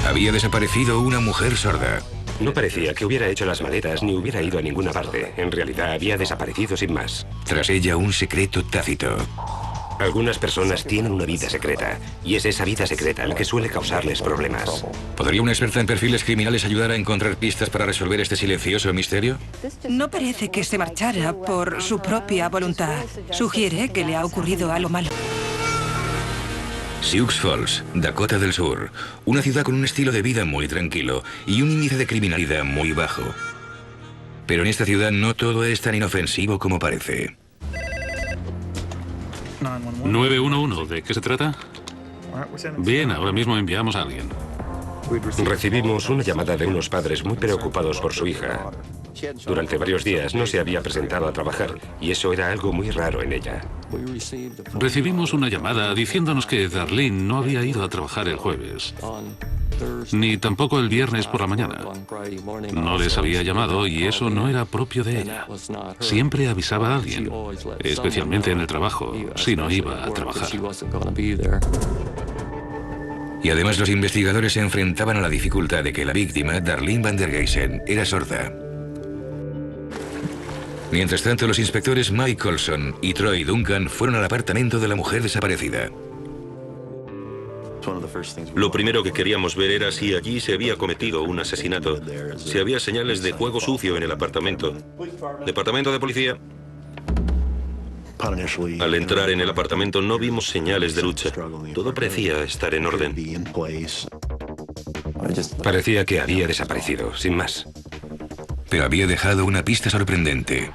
Había desaparecido una mujer sorda. No parecía que hubiera hecho las maletas ni hubiera ido a ninguna parte. En realidad había desaparecido sin más. Tras ella, un secreto tácito. Algunas personas tienen una vida secreta, y es esa vida secreta la que suele causarles problemas. ¿Podría una experta en perfiles criminales ayudar a encontrar pistas para resolver este silencioso misterio? No parece que se marchara por su propia voluntad. Sugiere que le ha ocurrido algo malo. Sioux Falls, Dakota del Sur. Una ciudad con un estilo de vida muy tranquilo y un índice de criminalidad muy bajo. Pero en esta ciudad no todo es tan inofensivo como parece. 911, ¿de qué se trata? Bien, ahora mismo enviamos a alguien. Recibimos una llamada de unos padres muy preocupados por su hija. Durante varios días no se había presentado a trabajar, y eso era algo muy raro en ella. Recibimos una llamada diciéndonos que Darlene no había ido a trabajar el jueves, ni tampoco el viernes por la mañana. No les había llamado y eso no era propio de ella. Siempre avisaba a alguien, especialmente en el trabajo, si no iba a trabajar. Y además los investigadores se enfrentaban a la dificultad de que la víctima, Darlene Van der Geysen, era sorda. Mientras tanto, los inspectores Mike Colson y Troy Duncan fueron al apartamento de la mujer desaparecida. Lo primero que queríamos ver era si allí se había cometido un asesinato, si había señales de juego sucio en el apartamento. Departamento de policía. Al entrar en el apartamento no vimos señales de lucha. Todo parecía estar en orden. Parecía que había desaparecido, sin más. Pero había dejado una pista sorprendente.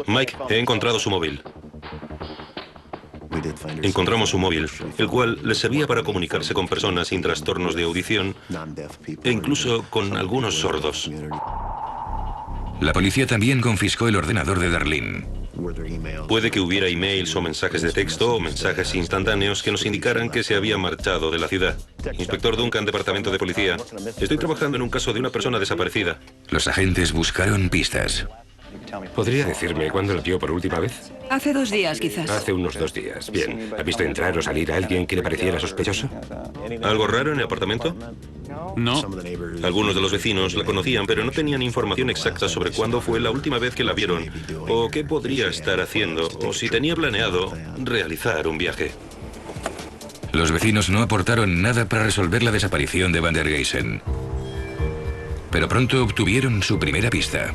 Mike, he encontrado su móvil. Encontramos su móvil, el cual le servía para comunicarse con personas sin trastornos de audición e incluso con algunos sordos. La policía también confiscó el ordenador de Darlene. Puede que hubiera emails o mensajes de texto o mensajes instantáneos que nos indicaran que se había marchado de la ciudad. Inspector Duncan, Departamento de Policía. Estoy trabajando en un caso de una persona desaparecida. Los agentes buscaron pistas. ¿Podría decirme cuándo la vio por última vez? Hace 2 días, quizás. Hace unos 2 días. Bien. ¿Ha visto entrar o salir a alguien que le pareciera sospechoso? ¿Algo raro en el apartamento? No. Algunos de los vecinos la conocían, pero no tenían información exacta sobre cuándo fue la última vez que la vieron, o qué podría estar haciendo, o si tenía planeado realizar un viaje. Los vecinos no aportaron nada para resolver la desaparición de Van der Geysen. Pero pronto obtuvieron su primera pista.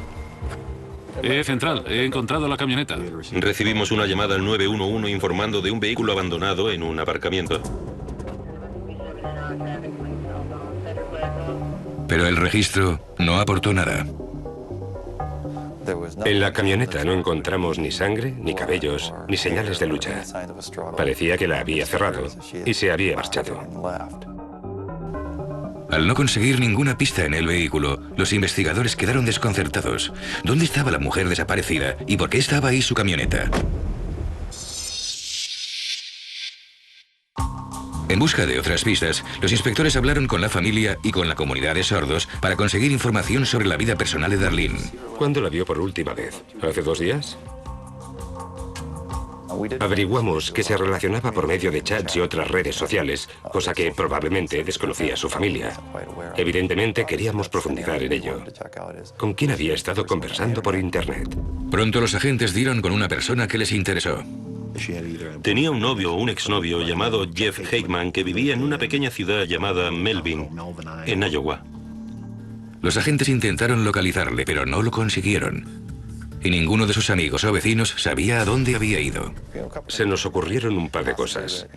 Central, he encontrado la camioneta. Recibimos una llamada al 911 informando de un vehículo abandonado en un aparcamiento. Pero el registro no aportó nada. En la camioneta no encontramos ni sangre, ni cabellos, ni señales de lucha. Parecía que la había cerrado y se había marchado. Al no conseguir ninguna pista en el vehículo, los investigadores quedaron desconcertados. ¿Dónde estaba la mujer desaparecida y por qué estaba ahí su camioneta? En busca de otras pistas, los inspectores hablaron con la familia y con la comunidad de sordos para conseguir información sobre la vida personal de Darlene. ¿Cuándo la vio por última vez? ¿Hace 2 días? Averiguamos que se relacionaba por medio de chats y otras redes sociales, cosa que probablemente desconocía su familia. Evidentemente queríamos profundizar en ello. ¿Con quién había estado conversando por internet? Pronto los agentes dieron con una persona que les interesó. Tenía un novio o un exnovio llamado Jeff Hageman que vivía en una pequeña ciudad llamada Melvin, en Iowa. Los agentes intentaron localizarle, pero no lo consiguieron. Y ninguno de sus amigos o vecinos sabía a dónde había ido. Se nos ocurrieron un par de cosas.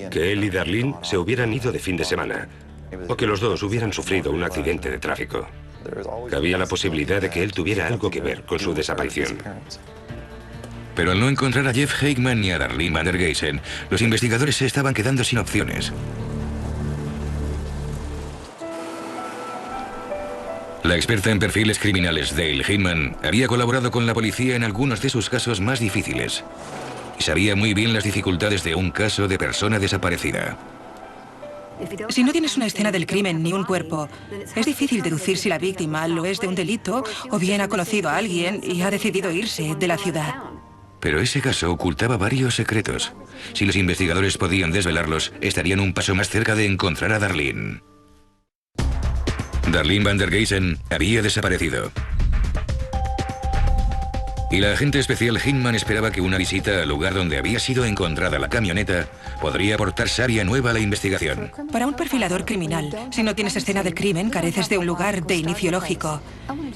Que él y Darlene se hubieran ido de fin de semana, o que los dos hubieran sufrido un accidente de tráfico. Cabía la posibilidad de que él tuviera algo que ver con su desaparición. Pero al no encontrar a Jeff Hageman ni a Darlene Van der Geysen, los investigadores se estaban quedando sin opciones. La experta en perfiles criminales Dale Hinman había colaborado con la policía en algunos de sus casos más difíciles y sabía muy bien las dificultades de un caso de persona desaparecida. Si no tienes una escena del crimen ni un cuerpo, es difícil deducir si la víctima lo es de un delito o bien ha conocido a alguien y ha decidido irse de la ciudad. Pero ese caso ocultaba varios secretos. Si los investigadores podían desvelarlos, estarían un paso más cerca de encontrar a Darlene. Darlene van der Geysen había desaparecido. Y la agente especial Hinman esperaba que una visita al lugar donde había sido encontrada la camioneta podría aportar savia nueva a la investigación. Para un perfilador criminal, si no tienes escena del crimen, careces de un lugar de inicio lógico.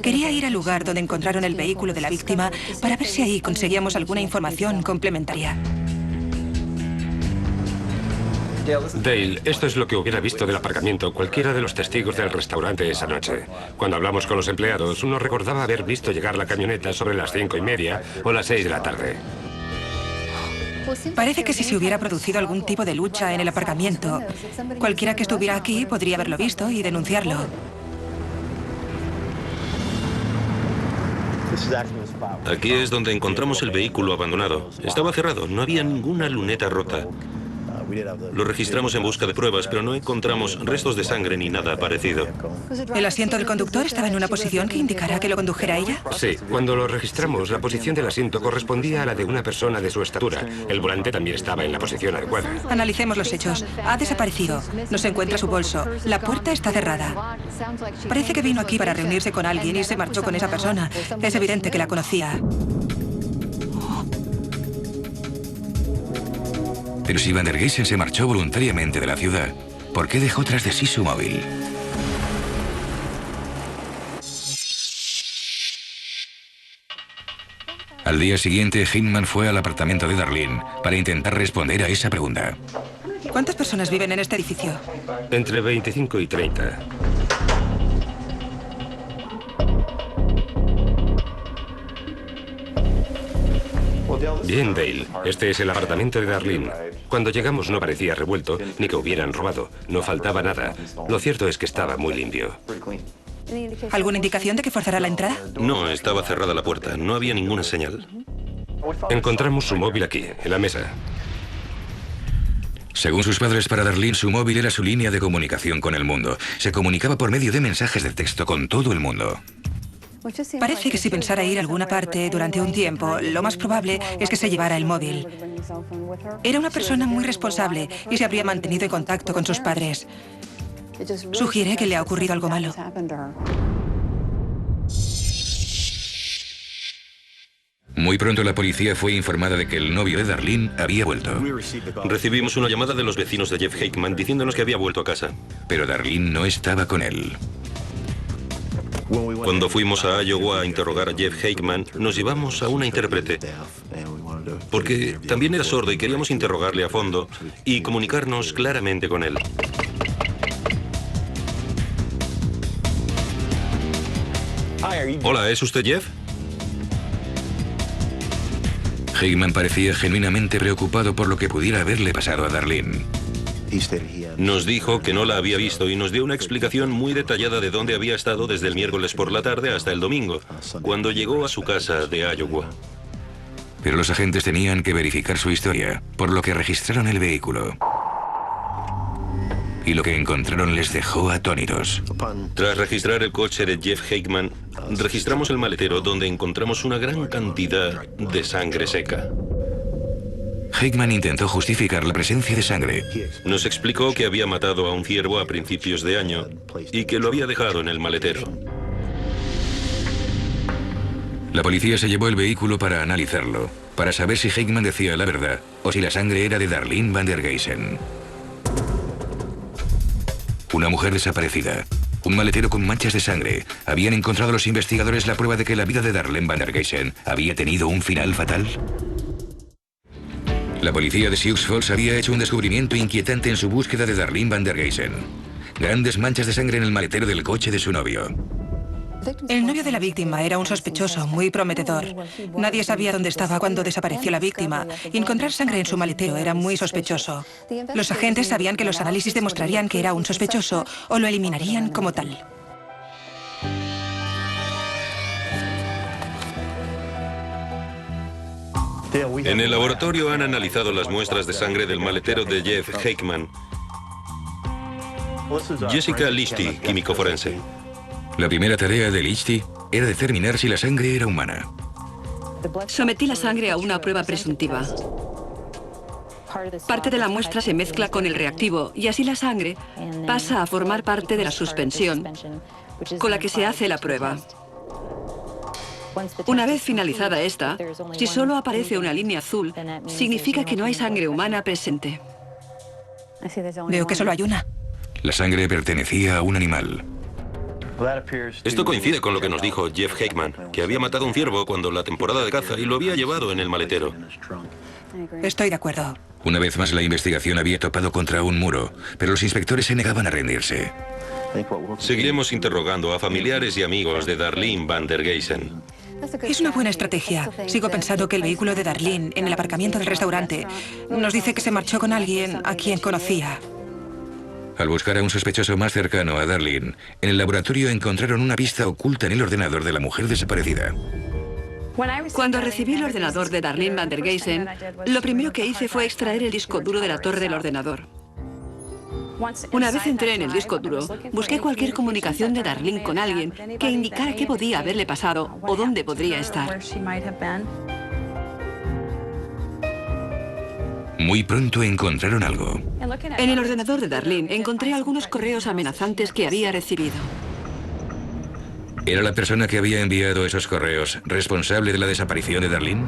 Quería ir al lugar donde encontraron el vehículo de la víctima para ver si ahí conseguíamos alguna información complementaria. Dale, esto es lo que hubiera visto del aparcamiento cualquiera de los testigos del restaurante esa noche. Cuando hablamos con los empleados, uno recordaba haber visto llegar la camioneta sobre las 5:30 o las 6 de la tarde. Parece que si se hubiera producido algún tipo de lucha en el aparcamiento, cualquiera que estuviera aquí podría haberlo visto y denunciarlo. Aquí es donde encontramos el vehículo abandonado. Estaba cerrado, no había ninguna luneta rota. Lo registramos en busca de pruebas, pero no encontramos restos de sangre ni nada parecido. ¿El asiento del conductor estaba en una posición que indicara que lo condujera ella? Sí, cuando lo registramos, la posición del asiento correspondía a la de una persona de su estatura. El volante también estaba en la posición adecuada. Analicemos los hechos. Ha desaparecido. No se encuentra su bolso. La puerta está cerrada. Parece que vino aquí para reunirse con alguien y se marchó con esa persona. Es evidente que la conocía. Pero si van der Geysen se marchó voluntariamente de la ciudad, ¿por qué dejó tras de sí su móvil? Al día siguiente, Hinman fue al apartamento de Darlene para intentar responder a esa pregunta. ¿Cuántas personas viven en este edificio? Entre 25 y 30. Bien, Dale. Este es el apartamento de Darlene. Cuando llegamos no parecía revuelto, ni que hubieran robado. No faltaba nada. Lo cierto es que estaba muy limpio. ¿Alguna indicación de que forzará la entrada? No, estaba cerrada la puerta. No había ninguna señal. Encontramos su móvil aquí, en la mesa. Según sus padres, para Darlene, su móvil era su línea de comunicación con el mundo. Se comunicaba por medio de mensajes de texto con todo el mundo. Parece que si pensara ir a alguna parte durante un tiempo, lo más probable es que se llevara el móvil. Era una persona muy responsable y se habría mantenido en contacto con sus padres. Sugiere que le ha ocurrido algo malo. Muy pronto la policía fue informada de que el novio de Darlene había vuelto. Recibimos una llamada de los vecinos de Jeff Hickman diciéndonos que había vuelto a casa. Pero Darlene no estaba con él. Cuando fuimos a Iowa a interrogar a Jeff Hickman, nos llevamos a una intérprete, porque también era sordo y queríamos interrogarle a fondo y comunicarnos claramente con él. Hola, ¿es usted Jeff? Hickman parecía genuinamente preocupado por lo que pudiera haberle pasado a Darlene. Nos dijo que no la había visto y nos dio una explicación muy detallada de dónde había estado desde el miércoles por la tarde hasta el domingo, cuando llegó a su casa de Iowa. Pero los agentes tenían que verificar su historia, por lo que registraron el vehículo. Y lo que encontraron les dejó atónitos. Tras registrar el coche de Jeff Hickman, registramos el maletero donde encontramos una gran cantidad de sangre seca. Hickman intentó justificar la presencia de sangre. Nos explicó que había matado a un ciervo a principios de año y que lo había dejado en el maletero. La policía se llevó el vehículo para analizarlo, para saber si Hickman decía la verdad o si la sangre era de Darlene van der Geysen. Una mujer desaparecida, un maletero con manchas de sangre. ¿Habían encontrado los investigadores la prueba de que la vida de Darlene van der Geysen había tenido un final fatal? La policía de Sioux Falls había hecho un descubrimiento inquietante en su búsqueda de Darlene van der Geysen. Grandes manchas de sangre en el maletero del coche de su novio. El novio de la víctima era un sospechoso muy prometedor. Nadie sabía dónde estaba cuando desapareció la víctima, y encontrar sangre en su maletero era muy sospechoso. Los agentes sabían que los análisis demostrarían que era un sospechoso o lo eliminarían como tal. En el laboratorio han analizado las muestras de sangre del maletero de Jeff Hickman. Jessica Lichty, químico forense. La primera tarea de Lichty era determinar si la sangre era humana. Sometí la sangre a una prueba presuntiva. Parte de la muestra se mezcla con el reactivo y así la sangre pasa a formar parte de la suspensión con la que se hace la prueba. Una vez finalizada esta, si solo aparece una línea azul, significa que no hay sangre humana presente. Veo que solo hay una. La sangre pertenecía a un animal. Esto coincide con lo que nos dijo Jeff Heckman, que había matado un ciervo cuando la temporada de caza y lo había llevado en el maletero. Estoy de acuerdo. Una vez más la investigación había topado contra un muro, pero los inspectores se negaban a rendirse. Seguiremos interrogando a familiares y amigos de Darlene Van der Geysen. Es una buena estrategia. Sigo pensando que el vehículo de Darlene en el aparcamiento del restaurante nos dice que se marchó con alguien a quien conocía. Al buscar a un sospechoso más cercano a Darlene, en el laboratorio encontraron una pista oculta en el ordenador de la mujer desaparecida. Cuando recibí el ordenador de Darlene Van der Geysen, lo primero que hice fue extraer el disco duro de la torre del ordenador. Una vez entré en el disco duro, busqué cualquier comunicación de Darlene con alguien que indicara qué podía haberle pasado o dónde podría estar. Muy pronto encontraron algo. En el ordenador de Darlene encontré algunos correos amenazantes que había recibido. ¿Era la persona que había enviado esos correos responsable de la desaparición de Darlene?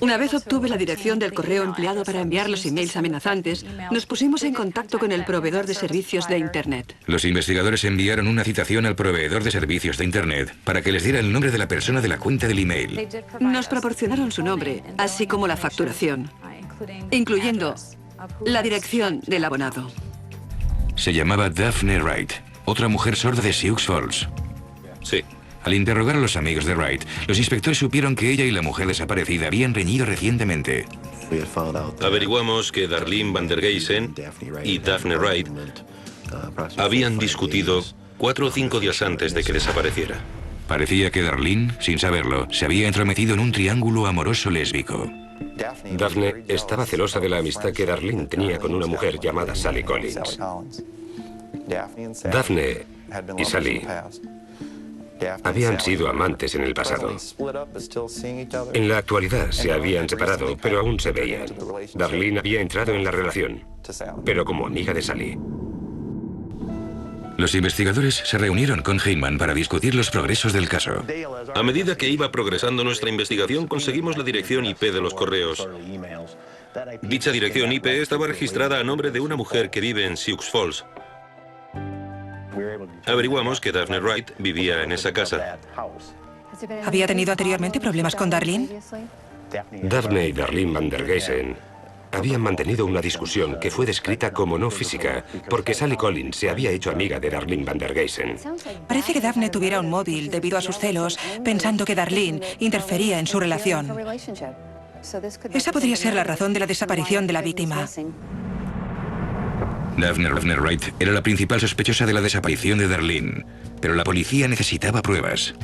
Una vez obtuve la dirección del correo empleado para enviar los emails amenazantes, nos pusimos en contacto con el proveedor de servicios de Internet. Los investigadores enviaron una citación al proveedor de servicios de Internet para que les diera el nombre de la persona de la cuenta del email. Nos proporcionaron su nombre, así como la facturación, incluyendo la dirección del abonado. Se llamaba Daphne Wright, otra mujer sorda de Sioux Falls. Sí. Al interrogar a los amigos de Wright, los inspectores supieron que ella y la mujer desaparecida habían reñido recientemente. Averiguamos que Darlene Van der Geysen y Daphne Wright habían discutido 4 o 5 días antes de que desapareciera. Parecía que Darlene, sin saberlo, se había entrometido en un triángulo amoroso lésbico. Daphne estaba celosa de la amistad que Darlene tenía con una mujer llamada Sally Collins. Daphne y Sally habían sido amantes en el pasado. En la actualidad se habían separado, pero aún se veían. Darlene había entrado en la relación, pero como amiga de Sally. Los investigadores se reunieron con Heyman para discutir los progresos del caso. A medida que iba progresando nuestra investigación, conseguimos la dirección IP de los correos. Dicha dirección IP estaba registrada a nombre de una mujer que vive en Sioux Falls. Averiguamos que Daphne Wright vivía en esa casa. ¿Había tenido anteriormente problemas con Darlene? Daphne y Darlene Van der Geysen habían mantenido una discusión que fue descrita como no física, porque Sally Collins se había hecho amiga de Darlene Van der Geysen. Parece que Daphne tuviera un móvil debido a sus celos, pensando que Darlene interfería en su relación. Esa podría ser la razón de la desaparición de la víctima. Daphne Wright era la principal sospechosa de la desaparición de Darlene, pero la policía necesitaba pruebas.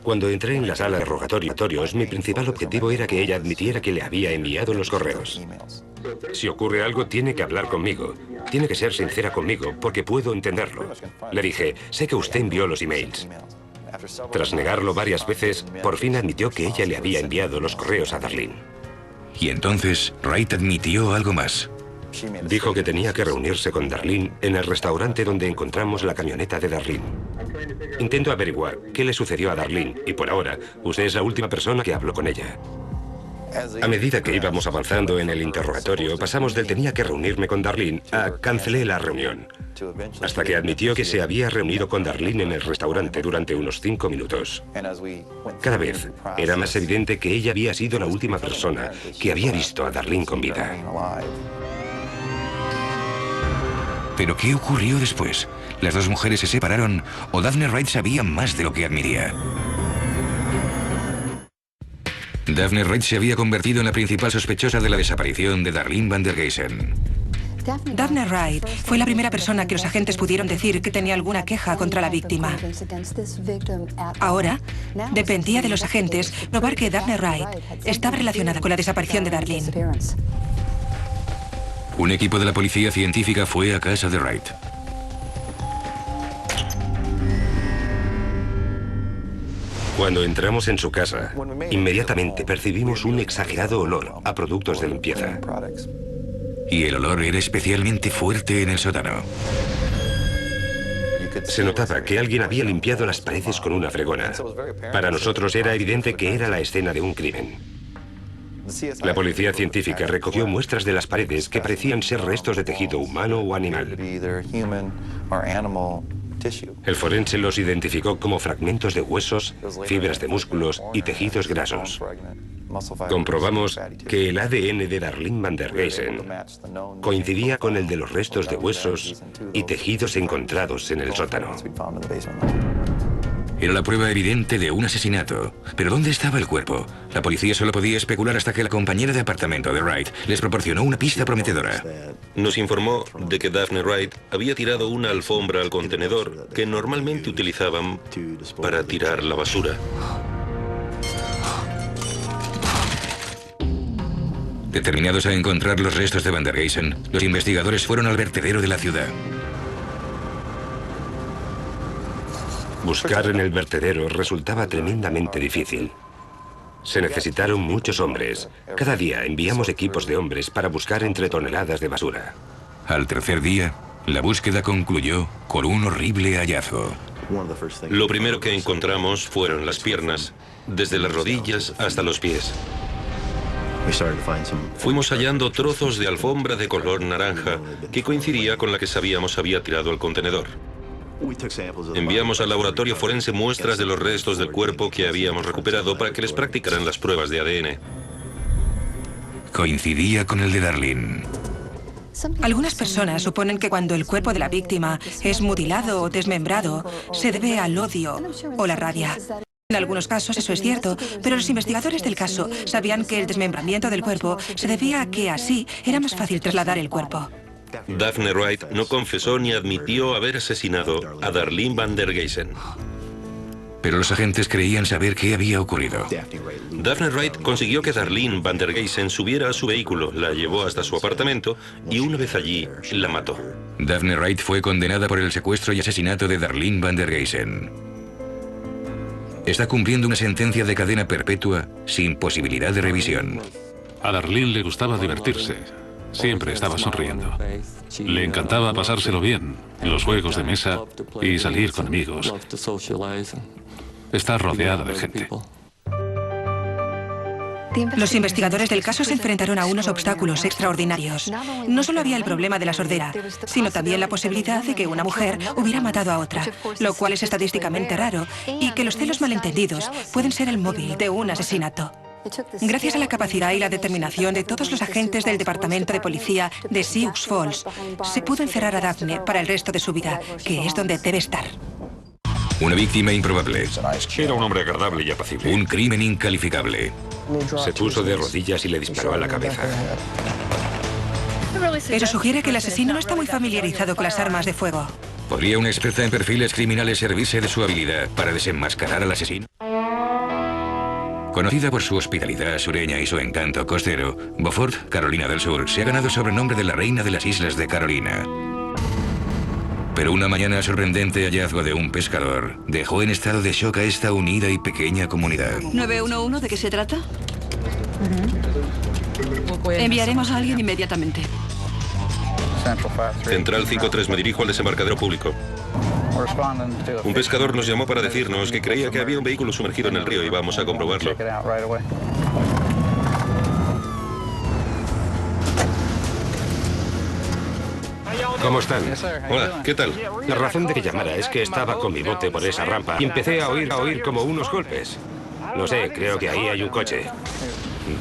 Cuando entré en la sala de interrogatorios, mi principal objetivo era que ella admitiera que le había enviado los correos. Si ocurre algo, tiene que hablar conmigo. Tiene que ser sincera conmigo, porque puedo entenderlo. Le dije, sé que usted envió los emails. Tras negarlo varias veces, por fin admitió que ella le había enviado los correos a Darlene. Y entonces, Wright admitió algo más. Dijo que tenía que reunirse con Darlene en el restaurante donde encontramos la camioneta de Darlene. Intento averiguar qué le sucedió a Darlene y por ahora, usted es la última persona que habló con ella. A medida que íbamos avanzando en el interrogatorio, pasamos del tenía que reunirme con Darlene a cancelé la reunión, hasta que admitió que se había reunido con Darlene en el restaurante durante unos 5 minutos. Cada vez era más evidente que ella había sido la última persona que había visto a Darlene con vida. ¿Pero qué ocurrió después? ¿Las dos mujeres se separaron o Daphne Wright sabía más de lo que admitía? Daphne Wright se había convertido en la principal sospechosa de la desaparición de Darlene Van der Geysen. Daphne Wright fue la primera persona que los agentes pudieron decir que tenía alguna queja contra la víctima. Ahora, dependía de los agentes probar que Daphne Wright estaba relacionada con la desaparición de Darlene. Un equipo de la policía científica fue a casa de Wright. Cuando entramos en su casa, inmediatamente percibimos un exagerado olor a productos de limpieza. Y el olor era especialmente fuerte en el sótano. Se notaba que alguien había limpiado las paredes con una fregona. Para nosotros era evidente que era la escena de un crimen. La policía científica recogió muestras de las paredes que parecían ser restos de tejido humano o animal. El forense los identificó como fragmentos de huesos, fibras de músculos y tejidos grasos. Comprobamos que el ADN de Darlene van der Geysen coincidía con el de los restos de huesos y tejidos encontrados en el sótano. Era la prueba evidente de un asesinato. ¿Pero dónde estaba el cuerpo? La policía solo podía especular hasta que la compañera de apartamento de Wright les proporcionó una pista prometedora. Nos informó de que Daphne Wright había tirado una alfombra al contenedor que normalmente utilizaban para tirar la basura. Determinados a encontrar los restos de van der Geysen, los investigadores fueron al vertedero de la ciudad. Buscar en el vertedero resultaba tremendamente difícil. Se necesitaron muchos hombres. Cada día enviamos equipos de hombres para buscar entre toneladas de basura. Al tercer día, la búsqueda concluyó con un horrible hallazgo. Lo primero que encontramos fueron las piernas, desde las rodillas hasta los pies. Fuimos hallando trozos de alfombra de color naranja que coincidía con la que sabíamos había tirado al contenedor. Enviamos al laboratorio forense muestras de los restos del cuerpo que habíamos recuperado para que les practicaran las pruebas de ADN. Coincidía con el de Darlene. Algunas personas suponen que cuando el cuerpo de la víctima es mutilado o desmembrado, se debe al odio o la rabia. En algunos casos eso es cierto, pero los investigadores del caso sabían que el desmembramiento del cuerpo se debía a que así era más fácil trasladar el cuerpo. Daphne Wright no confesó ni admitió haber asesinado a Darlene van der Geysen. Pero los agentes creían saber qué había ocurrido. Daphne Wright consiguió que Darlene van der Geysen subiera a su vehículo, la llevó hasta su apartamento y una vez allí la mató. Daphne Wright fue condenada por el secuestro y asesinato de Darlene van der Geysen. Está cumpliendo una sentencia de cadena perpetua sin posibilidad de revisión. A Darlene le gustaba divertirse. Siempre estaba sonriendo. Le encantaba pasárselo bien, los juegos de mesa y salir con amigos. Está rodeada de gente. Los investigadores del caso se enfrentaron a unos obstáculos extraordinarios. No solo había el problema de la sordera, sino también la posibilidad de que una mujer hubiera matado a otra, lo cual es estadísticamente raro, y que los celos malentendidos pueden ser el móvil de un asesinato. Gracias a la capacidad y la determinación de todos los agentes del Departamento de Policía de Sioux Falls, se pudo encerrar a Daphne para el resto de su vida, que es donde debe estar. Una víctima improbable. Era un hombre agradable y apacible. Un crimen incalificable. Se puso de rodillas y le disparó a la cabeza. Eso sugiere que el asesino no está muy familiarizado con las armas de fuego. ¿Podría una experta en perfiles criminales servirse de su habilidad para desenmascarar al asesino? Conocida por su hospitalidad sureña y su encanto costero, Beaufort, Carolina del Sur, se ha ganado el sobrenombre de la reina de las islas de Carolina. Pero una mañana sorprendente hallazgo de un pescador dejó en estado de shock a esta unida y pequeña comunidad. 911, ¿de qué se trata? Enviaremos a alguien inmediatamente. Central 53, me dirijo al desembarcadero público. Un pescador nos llamó para decirnos que creía que había un vehículo sumergido en el río y vamos a comprobarlo. ¿Cómo están? Hola, ¿qué tal? La razón de que llamara es que estaba con mi bote por esa rampa y empecé a oír como unos golpes. No sé, creo que ahí hay un coche.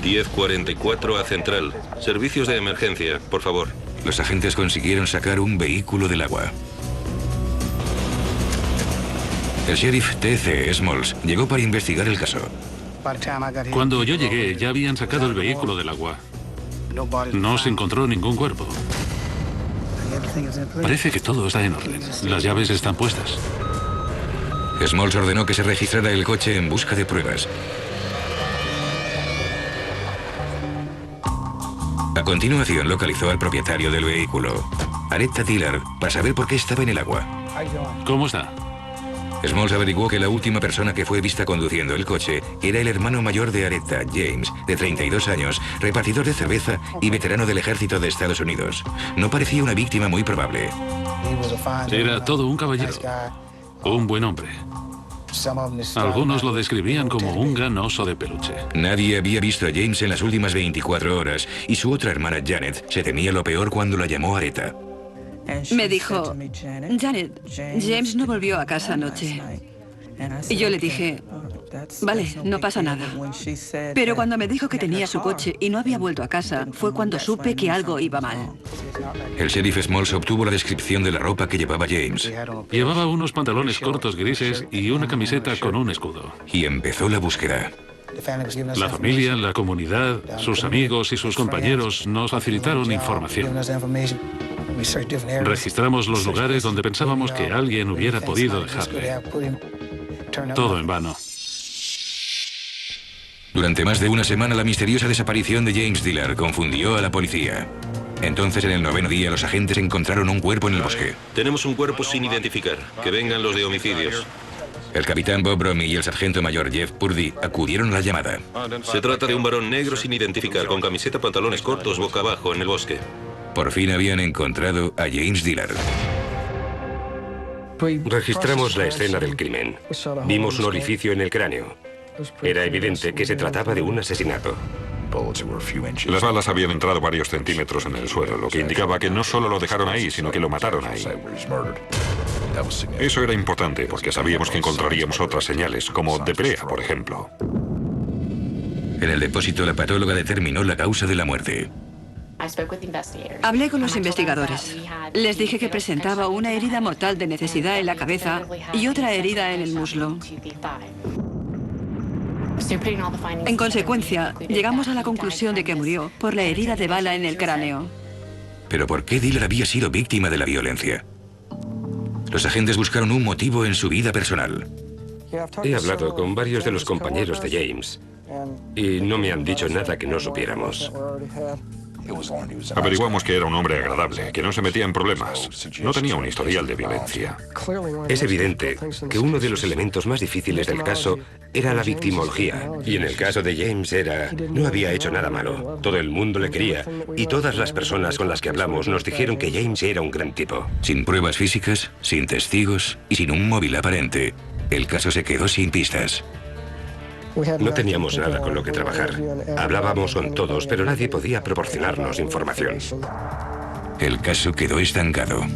1044 a Central. Servicios de emergencia, por favor. Los agentes consiguieron sacar un vehículo del agua. El sheriff T.C. Smalls llegó para investigar el caso. Cuando yo llegué, ya habían sacado el vehículo del agua. No se encontró ningún cuerpo. Parece que todo está en orden. Las llaves están puestas. Smalls ordenó que se registrara el coche en busca de pruebas. A continuación localizó al propietario del vehículo, Aretha Dillard, para saber por qué estaba en el agua. ¿Cómo está? Smalls averiguó que la última persona que fue vista conduciendo el coche era el hermano mayor de Aretha, James, de 32 años, repartidor de cerveza y veterano del ejército de Estados Unidos. No parecía una víctima muy probable. Era todo un caballero, un buen hombre. Algunos lo describían como un gran oso de peluche. Nadie había visto a James en las últimas 24 horas y su otra hermana Janet se temía lo peor cuando la llamó Aretha. Me dijo, Janet, James no volvió a casa anoche. Y yo le dije, vale, no pasa nada. Pero cuando me dijo que tenía su coche y no había vuelto a casa, fue cuando supe que algo iba mal. El sheriff Smalls obtuvo la descripción de la ropa que llevaba James. Llevaba unos pantalones cortos grises y una camiseta con un escudo. Y empezó la búsqueda. La familia, la comunidad, sus amigos y sus compañeros nos facilitaron información. Registramos los lugares donde pensábamos que alguien hubiera podido dejarle. Todo en vano. Durante más de una semana, la misteriosa desaparición de James Dillard confundió a la policía. Entonces, en el 9º día, los agentes encontraron un cuerpo en el bosque. Tenemos un cuerpo sin identificar. Que vengan los de homicidios. El capitán Bob Romy y el sargento mayor Jeff Purdy acudieron a la llamada. Se trata de un varón negro sin identificar, con camiseta, pantalones cortos, boca abajo, en el bosque. Por fin habían encontrado a James Dillard. Registramos la escena del crimen. Vimos un orificio en el cráneo. Era evidente que se trataba de un asesinato. Las balas habían entrado varios centímetros en el suelo, lo que indicaba que no solo lo dejaron ahí, sino que lo mataron ahí. Eso era importante porque sabíamos que encontraríamos otras señales, como de brea, por ejemplo. En el depósito, la patóloga determinó la causa de la muerte. Hablé con los investigadores. Les dije que presentaba una herida mortal de necesidad en la cabeza y otra herida en el muslo. En consecuencia, llegamos a la conclusión de que murió por la herida de bala en el cráneo. ¿Pero por qué Dillard había sido víctima de la violencia? Los agentes buscaron un motivo en su vida personal. He hablado con varios de los compañeros de James y no me han dicho nada que no supiéramos. Averiguamos que era un hombre agradable, que no se metía en problemas. No tenía un historial de violencia. Es evidente que uno de los elementos más difíciles del caso era la victimología. Y en el caso de James no había hecho nada malo. Todo el mundo le quería. Y todas las personas con las que hablamos nos dijeron que James era un gran tipo. Sin pruebas físicas, sin testigos y sin un móvil aparente, el caso se quedó sin pistas. No teníamos nada con lo que trabajar. Hablábamos con todos, pero nadie podía proporcionarnos información. El caso quedó estancado.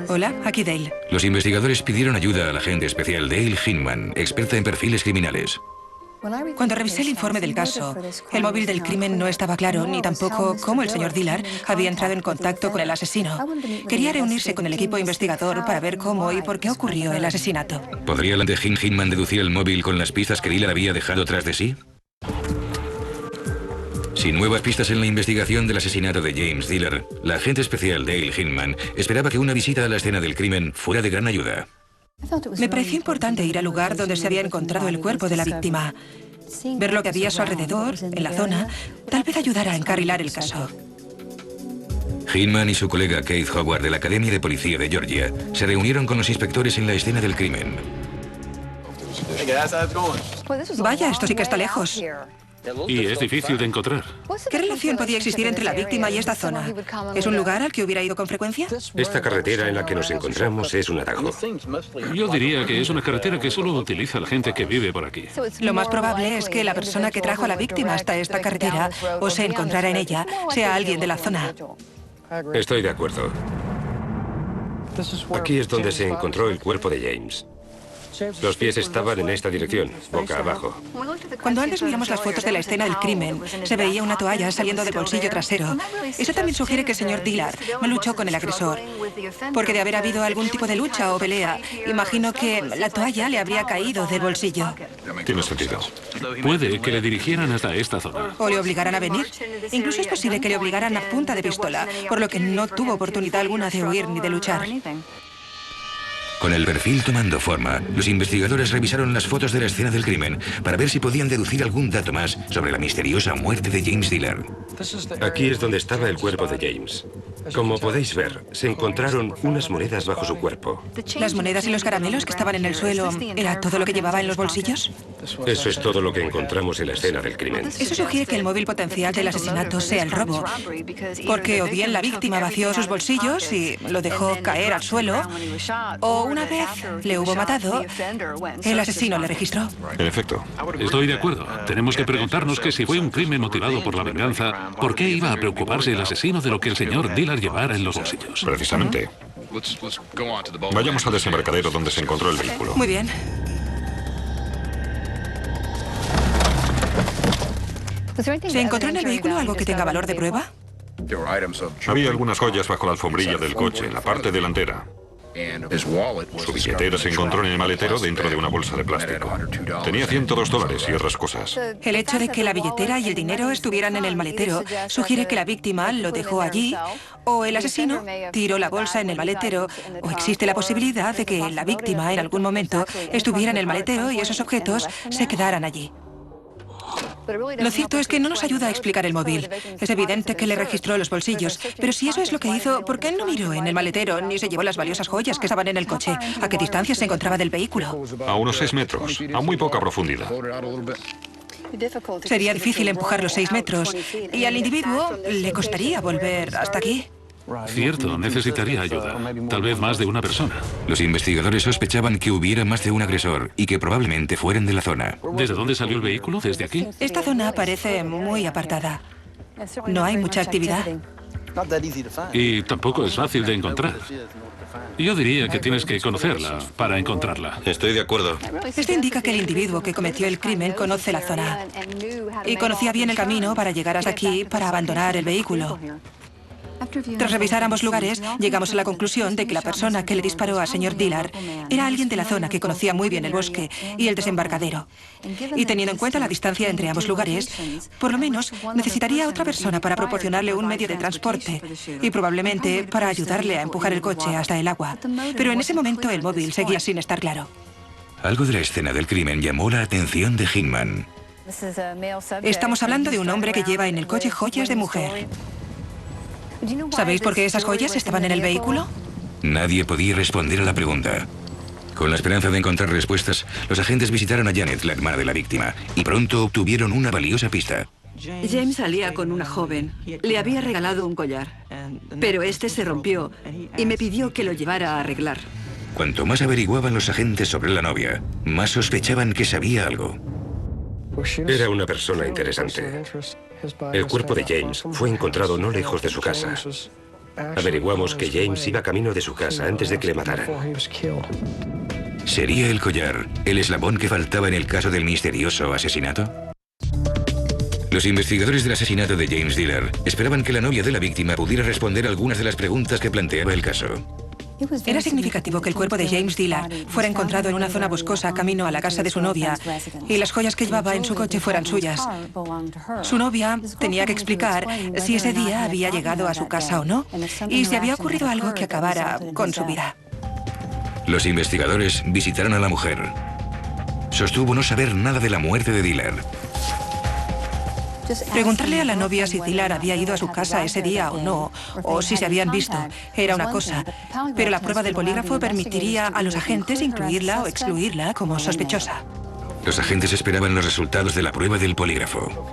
Hola, aquí Dale. Los investigadores pidieron ayuda al agente especial Dale Hinman, experta en perfiles criminales. Cuando revisé el informe del caso, el móvil del crimen no estaba claro, ni tampoco cómo el señor Dillard había entrado en contacto con el asesino. Quería reunirse con el equipo investigador para ver cómo y por qué ocurrió el asesinato. ¿Podría el agente Hinman deducir el móvil con las pistas que Dillard había dejado tras de sí? Sin nuevas pistas en la investigación del asesinato de James Dillard, la agente especial Dale Hinman esperaba que una visita a la escena del crimen fuera de gran ayuda. Me pareció importante ir al lugar donde se había encontrado el cuerpo de la víctima. Ver lo que había a su alrededor, en la zona, tal vez ayudara a encarrilar el caso. Hinman y su colega Keith Howard de la Academia de Policía de Georgia se reunieron con los inspectores en la escena del crimen. Vaya, esto sí que está lejos. Y es difícil de encontrar. ¿Qué relación podía existir entre la víctima y esta zona? ¿Es un lugar al que hubiera ido con frecuencia? Esta carretera en la que nos encontramos es un atajo. Yo diría que es una carretera que solo utiliza la gente que vive por aquí. Lo más probable es que la persona que trajo a la víctima hasta esta carretera o se encontrara en ella sea alguien de la zona. Estoy de acuerdo. Aquí es donde se encontró el cuerpo de James. Los pies estaban en esta dirección, boca abajo. Cuando antes miramos las fotos de la escena del crimen, se veía una toalla saliendo del bolsillo trasero. Eso también sugiere que el señor Dillard no luchó con el agresor. Porque de haber habido algún tipo de lucha o pelea, imagino que la toalla le habría caído del bolsillo. Tiene sentido. Puede que le dirigieran hasta esta zona. O le obligaran a venir. Incluso es posible que le obligaran a punta de pistola, por lo que no tuvo oportunidad alguna de huir ni de luchar. Con el perfil tomando forma, los investigadores revisaron las fotos de la escena del crimen para ver si podían deducir algún dato más sobre la misteriosa muerte de James Dillard. Aquí es donde estaba el cuerpo de James. Como podéis ver, se encontraron unas monedas bajo su cuerpo. ¿Las monedas y los caramelos que estaban en el suelo era todo lo que llevaba en los bolsillos? Eso es todo lo que encontramos en la escena del crimen. Eso sugiere que el móvil potencial del asesinato sea el robo. Porque o bien la víctima vació sus bolsillos y lo dejó caer al suelo, o una vez le hubo matado, el asesino le registró. En efecto. Estoy de acuerdo. Tenemos que preguntarnos que si fue un crimen motivado por la venganza, ¿por qué iba a preocuparse el asesino de lo que el señor Dillard llevara en los bolsillos? Precisamente. Vayamos al desembarcadero donde se encontró el vehículo. Muy bien. ¿Se encontró en el vehículo algo que tenga valor de prueba? Había algunas joyas bajo la alfombrilla del coche, en la parte delantera. Su billetera se encontró en el maletero dentro de una bolsa de plástico. Tenía $102 y otras cosas. El hecho de que la billetera y el dinero estuvieran en el maletero sugiere que la víctima lo dejó allí, o el asesino tiró la bolsa en el maletero, o existe la posibilidad de que la víctima en algún momento estuviera en el maletero y esos objetos se quedaran allí. Lo cierto es que no nos ayuda a explicar el móvil. Es evidente que le registró los bolsillos, pero si eso es lo que hizo, ¿por qué no miró en el maletero ni se llevó las valiosas joyas que estaban en el coche? ¿A qué distancia se encontraba del vehículo? A unos 6 metros, a muy poca profundidad. Sería difícil empujar los 6 metros y al individuo le costaría volver hasta aquí. Cierto, necesitaría ayuda. Tal vez más de una persona. Los investigadores sospechaban que hubiera más de un agresor y que probablemente fueran de la zona. ¿Desde dónde salió el vehículo? ¿Desde aquí? Esta zona parece muy apartada. No hay mucha actividad. Y tampoco es fácil de encontrar. Yo diría que tienes que conocerla para encontrarla. Estoy de acuerdo. Esto indica que el individuo que cometió el crimen conoce la zona y conocía bien el camino para llegar hasta aquí para abandonar el vehículo. Tras revisar ambos lugares, llegamos a la conclusión de que la persona que le disparó al señor Dillard era alguien de la zona que conocía muy bien el bosque y el desembarcadero. Y teniendo en cuenta la distancia entre ambos lugares, por lo menos necesitaría otra persona para proporcionarle un medio de transporte y probablemente para ayudarle a empujar el coche hasta el agua. Pero en ese momento el móvil seguía sin estar claro. Algo de la escena del crimen llamó la atención de Hinman. Estamos hablando de un hombre que lleva en el coche joyas de mujer. ¿Sabéis por qué esas joyas estaban en el vehículo? Nadie podía responder a la pregunta. Con la esperanza de encontrar respuestas, los agentes visitaron a Janet, la hermana de la víctima, y pronto obtuvieron una valiosa pista. James salía con una joven. Le había regalado un collar. Pero este se rompió y me pidió que lo llevara a arreglar. Cuanto más averiguaban los agentes sobre la novia, más sospechaban que sabía algo. Era una persona interesante. El cuerpo de James fue encontrado no lejos de su casa. Averiguamos que James iba camino de su casa antes de que le mataran. ¿Sería el collar el eslabón que faltaba en el caso del misterioso asesinato? Los investigadores del asesinato de James Dillard esperaban que la novia de la víctima pudiera responder algunas de las preguntas que planteaba el caso. Era significativo que el cuerpo de James Dillard fuera encontrado en una zona boscosa camino a la casa de su novia y las joyas que llevaba en su coche fueran suyas. Su novia tenía que explicar si ese día había llegado a su casa o no y si había ocurrido algo que acabara con su vida. Los investigadores visitaron a la mujer. Sostuvo no saber nada de la muerte de Dillard. Preguntarle a la novia si Dillard había ido a su casa ese día o no, o si se habían visto, era una cosa. Pero la prueba del polígrafo permitiría a los agentes incluirla o excluirla como sospechosa. Los agentes esperaban los resultados de la prueba del polígrafo.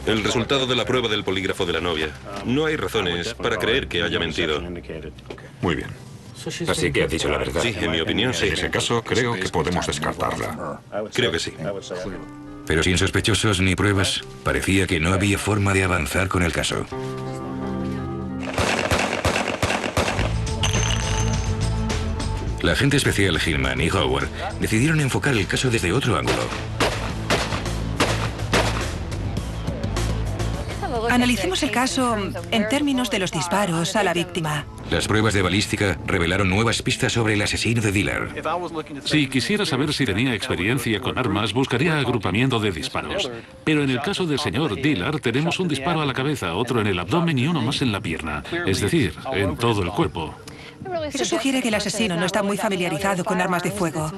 El resultado de la prueba del polígrafo de la novia. No hay razones para creer que haya mentido. Muy bien. Así que ha dicho la verdad. Sí, en mi opinión, sí. En ese caso, creo que podemos descartarla. Creo que sí. Pero sin sospechosos ni pruebas, parecía que no había forma de avanzar con el caso. La agente especial Hillman y Howard decidieron enfocar el caso desde otro ángulo. Analicemos el caso en términos de los disparos a la víctima. Las pruebas de balística revelaron nuevas pistas sobre el asesino de Dillard. Si quisiera saber si tenía experiencia con armas, buscaría agrupamiento de disparos. Pero en el caso del señor Dillard tenemos un disparo a la cabeza, otro en el abdomen y uno más en la pierna. Es decir, en todo el cuerpo. Eso sugiere que el asesino no está muy familiarizado con armas de fuego.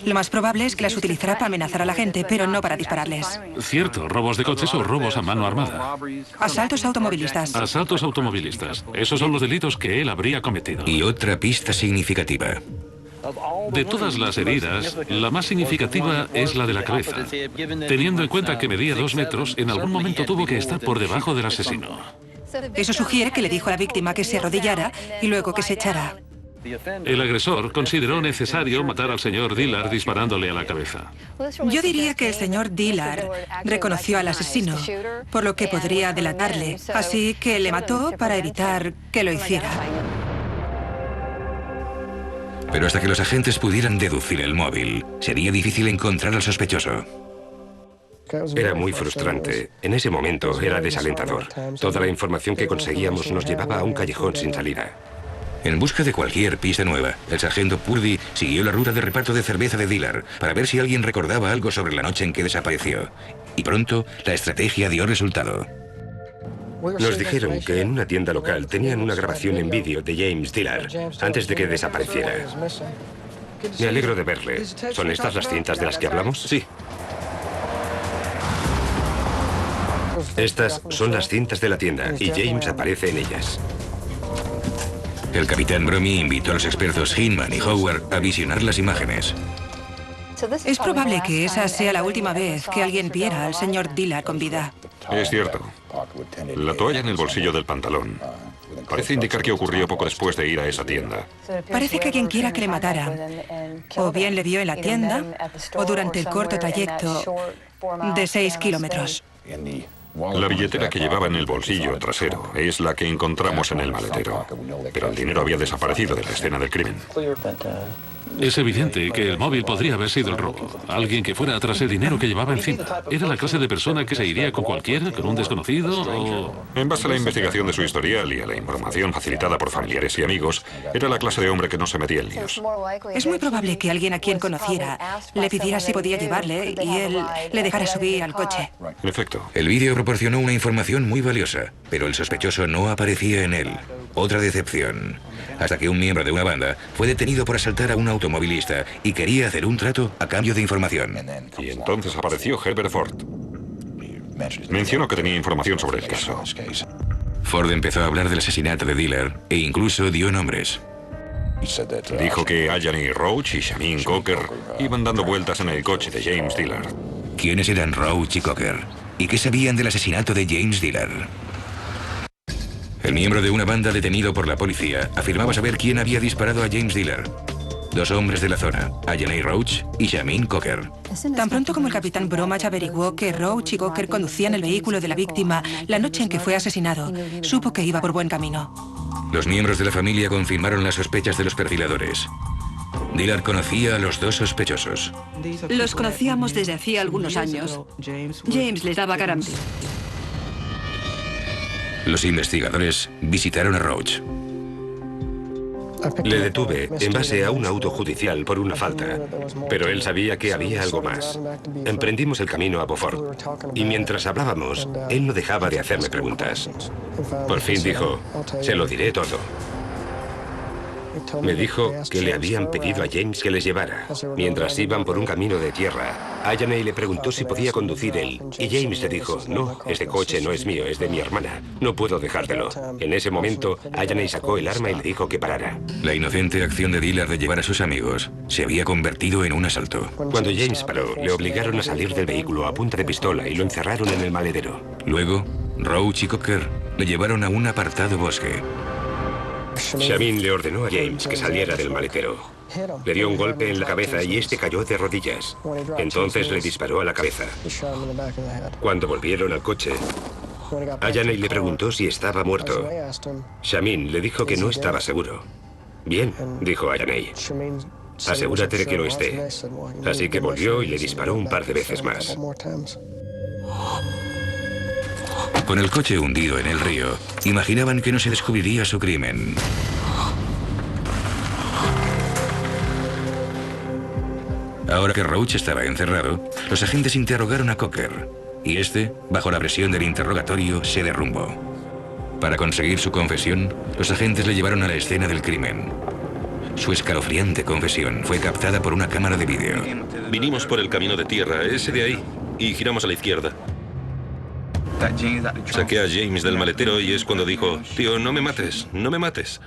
Lo más probable es que las utilizará para amenazar a la gente, pero no para dispararles. Cierto, robos de coches o robos a mano armada. Asaltos automovilistas. Asaltos automovilistas. Esos son los delitos que él habría cometido. Y otra pista significativa. De todas las heridas, la más significativa es la de la cabeza. Teniendo en cuenta que medía 2 metros, en algún momento tuvo que estar por debajo del asesino. Eso sugiere que le dijo a la víctima que se arrodillara y luego que se echara. El agresor consideró necesario matar al señor Dillard disparándole a la cabeza. Yo diría que el señor Dillard reconoció al asesino, por lo que podría delatarle, así que le mató para evitar que lo hiciera. Pero hasta que los agentes pudieran deducir el móvil, sería difícil encontrar al sospechoso. Era muy frustrante. En ese momento era desalentador. Toda la información que conseguíamos nos llevaba a un callejón sin salida. En busca de cualquier pista nueva, el sargento Purdy siguió la ruta de reparto de cerveza de Dillard para ver si alguien recordaba algo sobre la noche en que desapareció. Y pronto, la estrategia dio resultado. Nos dijeron que en una tienda local tenían una grabación en vídeo de James Dillard antes de que desapareciera. Me alegro de verle. ¿Son estas las cintas de las que hablamos? Sí. Estas son las cintas de la tienda y James aparece en ellas. El capitán Brommy invitó a los expertos Hinman y Howard a visionar las imágenes. Es probable que esa sea la última vez que alguien viera al señor Dillard con vida. Es cierto. La toalla en el bolsillo del pantalón parece indicar que ocurrió poco después de ir a esa tienda. Parece que quien quiera que le matara, o bien le vio en la tienda, o durante el corto trayecto de 6 kilómetros. La billetera que llevaba en el bolsillo trasero es la que encontramos en el maletero, pero el dinero había desaparecido de la escena del crimen. Es evidente que el móvil podría haber sido el robo. Alguien que fuera tras el dinero que llevaba encima. ¿Era la clase de persona que se iría con cualquiera, con un desconocido o...? En base a la investigación de su historial y a la información facilitada por familiares y amigos, era la clase de hombre que no se metía en líos. Es muy probable que alguien a quien conociera le pidiera si podía llevarle y él le dejara subir al coche. En efecto. El vídeo proporcionó una información muy valiosa, pero el sospechoso no aparecía en él. Otra decepción. Hasta que un miembro de una banda fue detenido por asaltar a un automovilista y quería hacer un trato a cambio de información. Y entonces apareció Herbert Ford. Mencionó que tenía información sobre el caso. Ford empezó a hablar del asesinato de Dillard e incluso dio nombres. Dijo que Ayaney Roach y Shamin Cocker iban dando vueltas en el coche de James Dillard. ¿Quiénes eran Roach y Cocker? ¿Y qué sabían del asesinato de James Dillard? El miembro de una banda detenido por la policía afirmaba saber quién había disparado a James Dillard. 2 hombres de la zona, Ayaney Roach y Shamin Cocker. Tan pronto como el capitán Bromach averiguó que Roach y Cocker conducían el vehículo de la víctima la noche en que fue asesinado, supo que iba por buen camino. Los miembros de la familia confirmaron las sospechas de los perfiladores. Dillard conocía a los 2 sospechosos. Los conocíamos desde hacía algunos años. James les daba garante. Los investigadores visitaron a Roach. Le detuve en base a un auto judicial por una falta, pero él sabía que había algo más. Emprendimos el camino a Beaufort y mientras hablábamos, él no dejaba de hacerme preguntas. Por fin dijo, se lo diré todo. Me dijo que le habían pedido a James que les llevara. Mientras iban por un camino de tierra, Ayaney le preguntó si podía conducir él. Y James le dijo, no, este coche no es mío, es de mi hermana. No puedo dejártelo. En ese momento, Ayaney sacó el arma y le dijo que parara. La inocente acción de Dillard de llevar a sus amigos se había convertido en un asalto. Cuando James paró, le obligaron a salir del vehículo a punta de pistola y lo encerraron en el maletero. Luego, Roach y Cocker le llevaron a un apartado bosque. Shamin le ordenó a James que saliera del maletero. Le dio un golpe en la cabeza y este cayó de rodillas. Entonces le disparó a la cabeza. Cuando volvieron al coche, Ayaney le preguntó si estaba muerto. Shamin le dijo que no estaba seguro. Bien, dijo Ayaney. Asegúrate de que lo esté. Así que volvió y le disparó un par de veces más. Con el coche hundido en el río, imaginaban que no se descubriría su crimen. Ahora que Roach estaba encerrado, los agentes interrogaron a Cocker, y este, bajo la presión del interrogatorio, se derrumbó. Para conseguir su confesión, los agentes le llevaron a la escena del crimen. Su escalofriante confesión fue captada por una cámara de vídeo. Vinimos por el camino de tierra, ese de ahí, y giramos a la izquierda. Saqué a James del maletero y es cuando dijo, tío, no me mates, no me mates.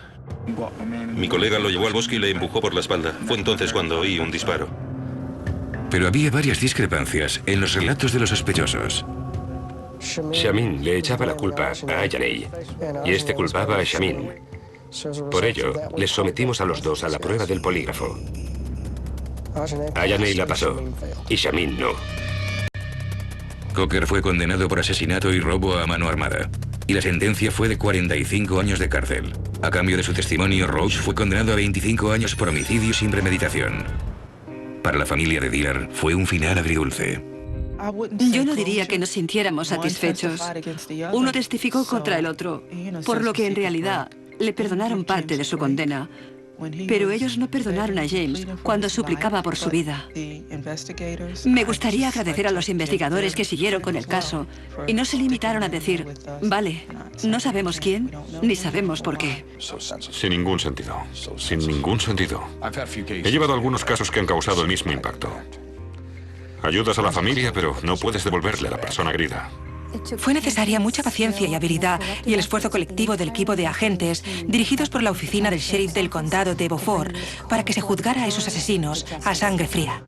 Mi colega lo llevó al bosque y le empujó por la espalda. Fue entonces cuando oí un disparo. Pero había varias discrepancias en los relatos de los sospechosos. Shamin le echaba la culpa a Ayaney y este culpaba a Shamin. Por ello, les sometimos a los dos a la prueba del polígrafo. Ayaney la pasó y Shamin no. Cocker fue condenado por asesinato y robo a mano armada, y la sentencia fue de 45 años de cárcel. A cambio de su testimonio, Roach fue condenado a 25 años por homicidio sin premeditación. Para la familia de Dillard fue un final agridulce. Yo no diría que nos sintiéramos satisfechos. Uno testificó contra el otro, por lo que en realidad le perdonaron parte de su condena. Pero ellos no perdonaron a James cuando suplicaba por su vida. Me gustaría agradecer a los investigadores que siguieron con el caso y no se limitaron a decir, vale, no sabemos quién, ni sabemos por qué. Sin ningún sentido. Sin ningún sentido. He llevado algunos casos que han causado el mismo impacto. Ayudas a la familia, pero no puedes devolverle a la persona herida. Fue necesaria mucha paciencia y habilidad y el esfuerzo colectivo del equipo de agentes dirigidos por la oficina del sheriff del condado de Beaufort para que se juzgara a esos asesinos a sangre fría.